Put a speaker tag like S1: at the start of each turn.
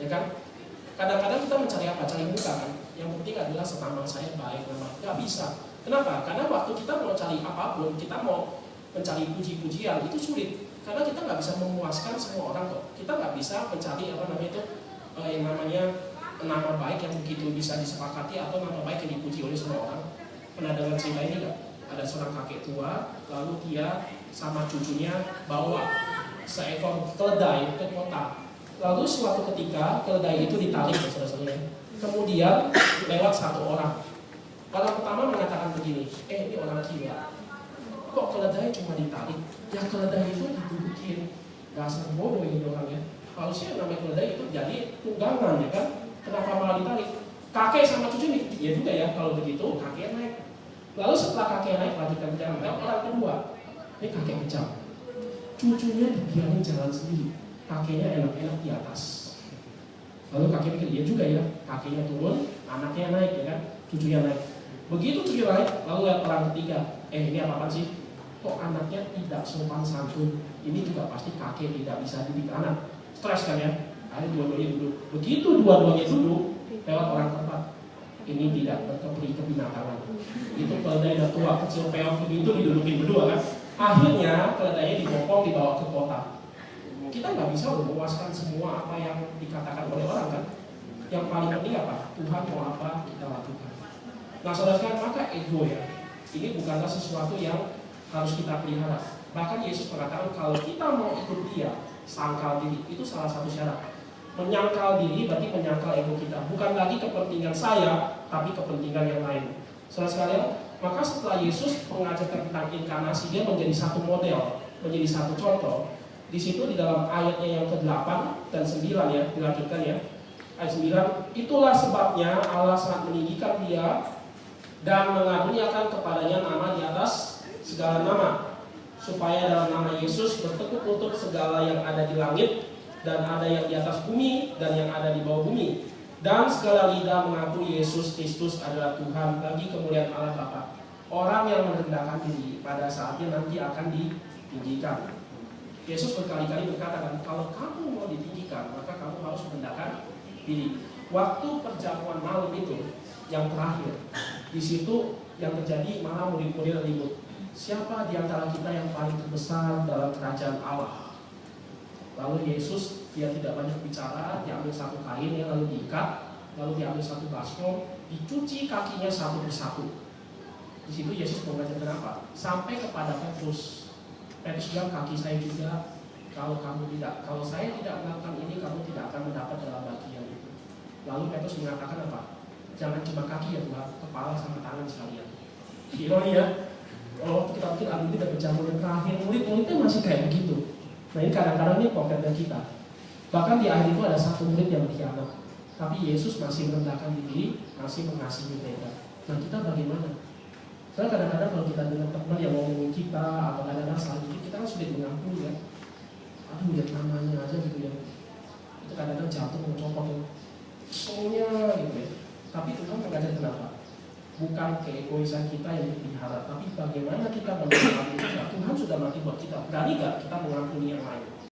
S1: ya kan? Kadang-kadang kita mencari apa? Cari muka kan? Yang penting adalah nama saya baik, nama nggak bisa. Kenapa? Karena waktu kita mau cari apapun, kita mau mencari puji-pujian itu sulit. Karena kita nggak bisa memuaskan semua orang kok. Kita nggak bisa mencari apa namanya itu yang namanya nama baik yang begitu bisa disepakati atau nama baik yang dipuji oleh semua orang. Pernah dengar cerita ini nggak? Ada seorang kakek tua, lalu dia sama cucunya bawa seekor keledai ke kota. Lalu suatu ketika keledai itu ditarik, saudara-saudara. Kemudian lewat satu orang. Orang pertama mengatakan begini, ini orang gila. Kok keledai cuma ditarik? Ya keledai itu didudukin. Dasar bodoh ini orangnya. Harusnya namanya keledai itu jadi tunggangan ya kan? Kenapa malah ditarik? Kakek sama cucu nih, ya juga ya kalau begitu kakek naik. Lalu setelah kakek naik lanjutkan jalan, orang kedua, ini kakek kejam. Cucunya dibiarin jalan sendiri. Kakeknya enak-enak di atas. Lalu kakek pikir, ya juga ya, kakeknya turun, anaknya naik ya kan, cucunya naik. Begitu cucu naik, lalu lihat orang ketiga, ini apa-apaan sih? Kok anaknya tidak sopan santun? Ini juga pasti kakek tidak bisa didik anak. Stres kan ya? Ayo dua-duanya duduk. Begitu dua-duanya duduk, lewat orang keempat, ini tidak berkepri kebinatangan. Itu keledai tua kecil peot begitu didudukin berdua kan. Akhirnya keledainya dibopong dibawa ke kota. Kita nggak bisa memuaskan semua apa yang dikatakan oleh orang kan. Yang paling penting apa? Tuhan mau apa kita lakukan. Nah saudara, maka ego ya, ini bukanlah sesuatu yang harus kita pelihara. Bahkan Yesus mengatakan kalau kita mau ikut Dia, sangkal diri, itu salah satu syarat. Menyangkal diri berarti menyangkal ego kita. Bukan lagi kepentingan saya, tapi kepentingan yang lain. Saudara sekalian, maka setelah Yesus mengajarkan tentang inkarnasi, Dia menjadi satu model, menjadi satu contoh. Di situ di dalam ayatnya yang ke-8 dan 9 ya, dilanjutkan ya. Ayat 9, itulah sebabnya Allah sangat meninggikan Dia dan mengaruniakan kepadanya nama di atas segala nama, supaya dalam nama Yesus bertekuk lutut segala yang ada di langit dan ada yang di atas bumi dan yang ada di bawah bumi, dan segala lidah mengaku Yesus Kristus adalah Tuhan bagi kemuliaan Allah Bapa. Orang yang merendahkan diri pada saatnya nanti akan ditinggikan. Yesus berkali-kali berkata, kalau kamu mau ditinggikan, maka kamu harus merendahkan diri. Waktu perjamuan malam itu yang terakhir, di situ yang terjadi malah murid-murid ribut. Siapa di antara kita yang paling terbesar dalam kerajaan Allah? Lalu Yesus, dia tidak banyak bicara, diambil satu kain yang lalu diikat, lalu diambil satu baskom, dicuci kakinya satu persatu. Di situ Yesus mengajarkan apa? Sampai kepada Petrus. Petrus bilang, kaki saya juga. Kalau saya tidak melakukan ini, kamu tidak akan mendapat dalam bagian itu. Lalu Petrus mengatakan apa? Jangan cuma kaki ya Tuhan, kepala sama tangan sekalian. Ironi ya. Kalau kita pikir ini udah berjamuan yang terakhir, murid-muridnya masih kayak begitu. Nah ini kadang-kadang ini konkretnya kita. Bahkan di akhir itu ada satu murid yang berkhianat, tapi Yesus masih merendahkan diri, masih mengasihi mereka. Nah kita bagaimana? Soalnya kadang-kadang kalau kita dengar teman yang ngomongin kita atau kadang-kadang salah dikit, kita kan sudah mengampuni ya. Aduh lihat namanya aja gitu ya. Itu kadang-kadang jatuh mencopot ya. Soalnya gitu ya. Tapi Tuhan mengajar kenapa? Bukan keegoisan kita yang dipelihara, tapi bagaimana kita mengampuni kita. Tuhan sudah mati buat kita. Berani gak kita mengampuni yang lain?